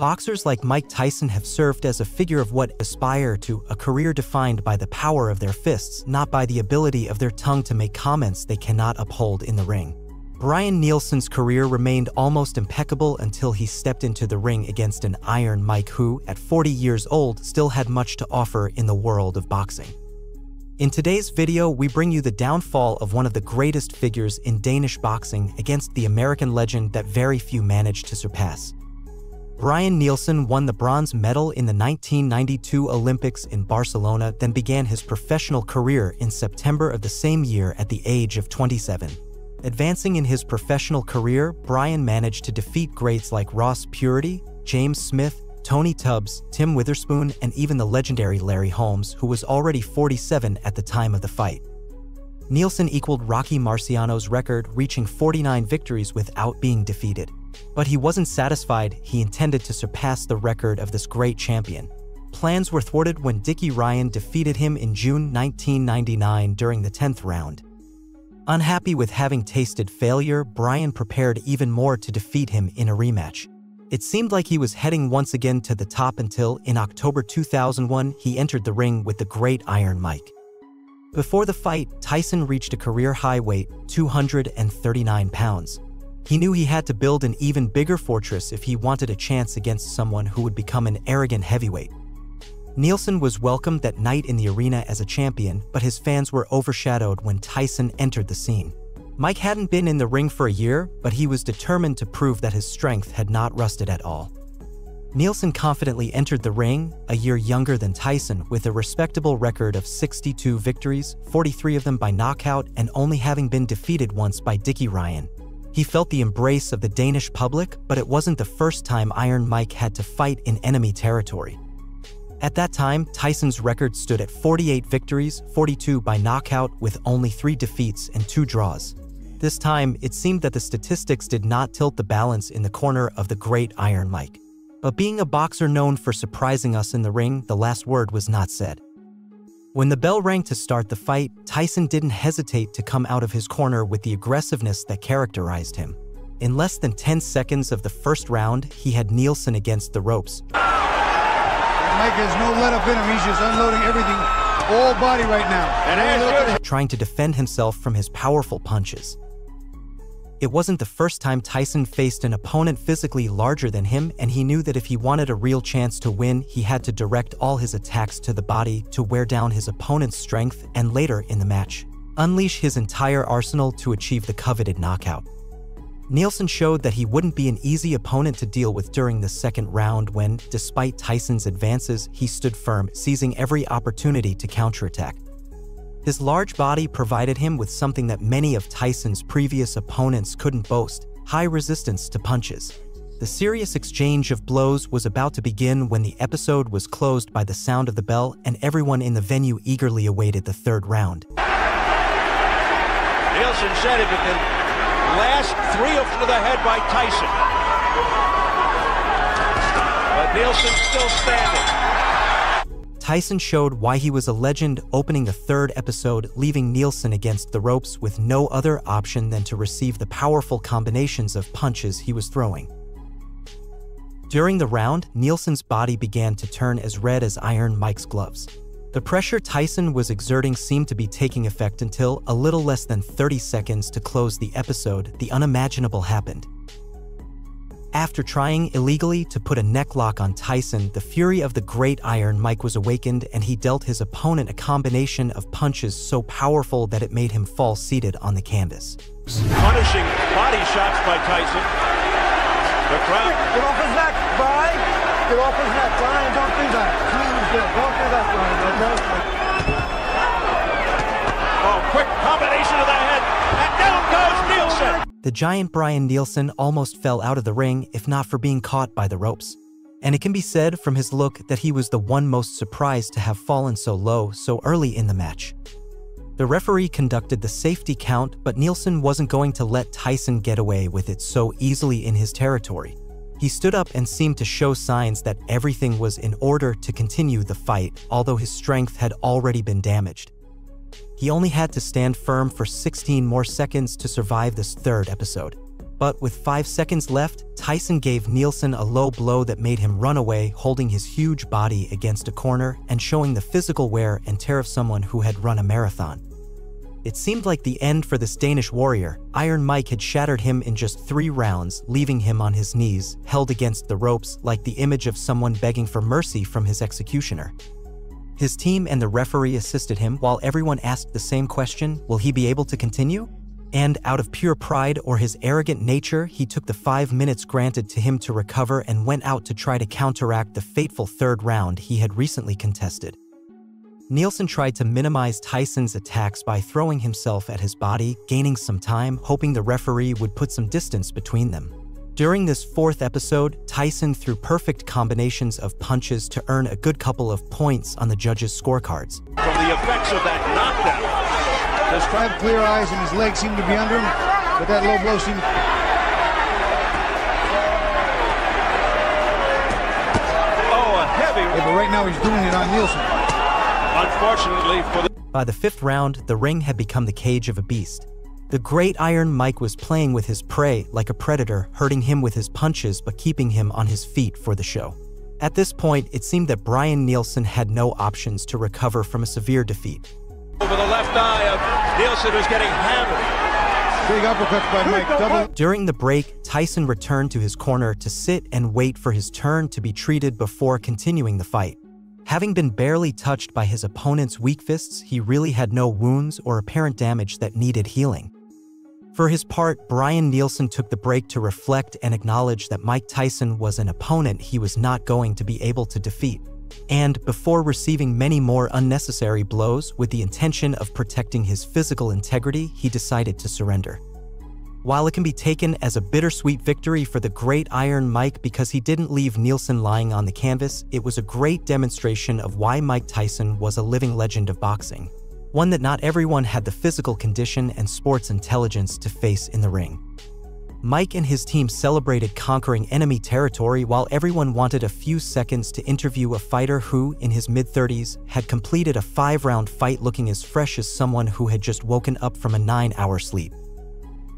Boxers like Mike Tyson have served as a figure of what aspire to a career defined by the power of their fists, not by the ability of their tongue to make comments they cannot uphold in the ring. Brian Nielsen's career remained almost impeccable until he stepped into the ring against an Iron Mike who, at 40 years old, still had much to offer in the world of boxing. In today's video, we bring you the downfall of one of the greatest figures in Danish boxing against the American legend that very few managed to surpass. Brian Nielsen won the bronze medal in the 1992 Olympics in Barcelona, then began his professional career in September of the same year at the age of 27. Advancing in his professional career, Brian managed to defeat greats like Ross Puritty, James Smith, Tony Tubbs, Tim Witherspoon, and even the legendary Larry Holmes, who was already 47 at the time of the fight. Nielsen equaled Rocky Marciano's record, reaching 49 victories without being defeated. But he wasn't satisfied. He intended to surpass the record of this great champion. Plans were thwarted when Dickie Ryan defeated him in June 1999 during the 10th round. Unhappy with having tasted failure, Brian prepared even more to defeat him in a rematch. It seemed like he was heading once again to the top until, in October 2001, he entered the ring with the great Iron Mike. Before the fight, Tyson reached a career-high weight, 239 pounds. He knew he had to build an even bigger fortress if he wanted a chance against someone who would become an arrogant heavyweight. Nielsen was welcomed that night in the arena as a champion, but his fans were overshadowed when Tyson entered the scene. Mike hadn't been in the ring for a year, but he was determined to prove that his strength had not rusted at all. Nielsen confidently entered the ring, a year younger than Tyson, with a respectable record of 62 victories, 43 of them by knockout, and only having been defeated once by Dickie Ryan. He felt the embrace of the Danish public, but it wasn't the first time Iron Mike had to fight in enemy territory. At that time, Tyson's record stood at 48 victories, 42 by knockout, with only 3 defeats and 2 draws. This time, it seemed that the statistics did not tilt the balance in the corner of the great Iron Mike. But being a boxer known for surprising us in the ring, the last word was not said. When the bell rang to start the fight, Tyson didn't hesitate to come out of his corner with the aggressiveness that characterized him. In less than 10 seconds of the first round, he had Nielsen against the ropes. Mike has no let-up in him. He's just unloading everything, all body right now. Trying to defend himself from his powerful punches. It wasn't the first time Tyson faced an opponent physically larger than him, and he knew that if he wanted a real chance to win, he had to direct all his attacks to the body to wear down his opponent's strength and later in the match, unleash his entire arsenal to achieve the coveted knockout. Nielsen showed that he wouldn't be an easy opponent to deal with during the second round when, despite Tyson's advances, he stood firm, seizing every opportunity to counterattack. His large body provided him with something that many of Tyson's previous opponents couldn't boast: high resistance to punches. The serious exchange of blows was about to begin when the episode was closed by the sound of the bell, and everyone in the venue eagerly awaited the third round. Nielsen said it, but the last 3 are to the head by Tyson. But Nielsen's still standing. Tyson showed why he was a legend, opening the third episode, leaving Nielsen against the ropes with no other option than to receive the powerful combinations of punches he was throwing. During the round, Nielsen's body began to turn as red as Iron Mike's gloves. The pressure Tyson was exerting seemed to be taking effect until, a little less than 30 seconds to close the episode, the unimaginable happened. After trying illegally to put a necklock on Tyson, the fury of the great Iron Mike was awakened, and he dealt his opponent a combination of punches so powerful that it made him fall seated on the canvas. Punishing body shots by Tyson. The crowd. Get off his neck, Brian! Get off his neck, Brian, don't do that. Please, don't do that, Brian. Oh, quick combination of the head, and down goes Nielsen! The giant Brian Nielsen almost fell out of the ring, if not for being caught by the ropes. And it can be said from his look that he was the one most surprised to have fallen so low so early in the match. The referee conducted the safety count, but Nielsen wasn't going to let Tyson get away with it so easily in his territory. He stood up and seemed to show signs that everything was in order to continue the fight, although his strength had already been damaged. He only had to stand firm for 16 more seconds to survive this third episode. But with 5 seconds left, Tyson gave Nielsen a low blow that made him run away, holding his huge body against a corner and showing the physical wear and tear of someone who had run a marathon. It seemed like the end for this Danish warrior. Iron Mike had shattered him in just 3 rounds, leaving him on his knees, held against the ropes like the image of someone begging for mercy from his executioner. His team and the referee assisted him while everyone asked the same question: will he be able to continue? And out of pure pride or his arrogant nature, he took the 5 minutes granted to him to recover and went out to try to counteract the fateful 3rd round he had recently contested. Nielsen tried to minimize Tyson's attacks by throwing himself at his body, gaining some time, hoping the referee would put some distance between them. During this 4th episode, Tyson threw perfect combinations of punches to earn a good couple of points on the judges' scorecards. From the effects of that knockdown. Does have clear eyes and his legs seem to be under him, but that low blow seemed... Oh, a heavy... Yeah, but right now he's doing it on Nielsen. Unfortunately for the... By the 5th round, the ring had become the cage of a beast. The great Iron Mike was playing with his prey like a predator, hurting him with his punches but keeping him on his feet for the show. At this point, it seemed that Brian Nielsen had no options to recover from a severe defeat. Over the left eye of Nielsen, who's getting hammered. Big uppercuts by Mike. Double. During the break, Tyson returned to his corner to sit and wait for his turn to be treated before continuing the fight. Having been barely touched by his opponent's weak fists, he really had no wounds or apparent damage that needed healing. For his part, Brian Nielsen took the break to reflect and acknowledge that Mike Tyson was an opponent he was not going to be able to defeat. And before receiving many more unnecessary blows with the intention of protecting his physical integrity, he decided to surrender. While it can be taken as a bittersweet victory for the great Iron Mike because he didn't leave Nielsen lying on the canvas, it was a great demonstration of why Mike Tyson was a living legend of boxing. One that not everyone had the physical condition and sports intelligence to face in the ring. Mike and his team celebrated conquering enemy territory while everyone wanted a few seconds to interview a fighter who, in his mid-30s, had completed a 5-round fight looking as fresh as someone who had just woken up from a 9-hour sleep.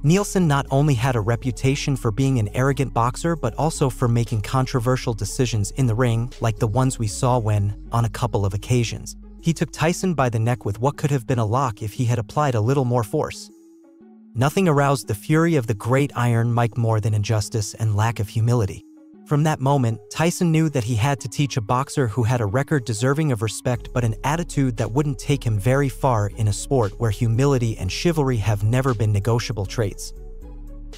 Nielsen not only had a reputation for being an arrogant boxer but also for making controversial decisions in the ring, like the ones we saw when, on a couple of occasions, he took Tyson by the neck with what could have been a lock if he had applied a little more force. Nothing aroused the fury of the great Iron Mike more than injustice and lack of humility. From that moment, Tyson knew that he had to teach a boxer who had a record deserving of respect but an attitude that wouldn't take him very far in a sport where humility and chivalry have never been negotiable traits.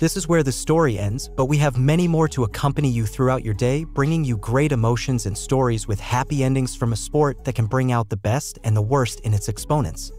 This is where the story ends, but we have many more to accompany you throughout your day, bringing you great emotions and stories with happy endings from a sport that can bring out the best and the worst in its exponents.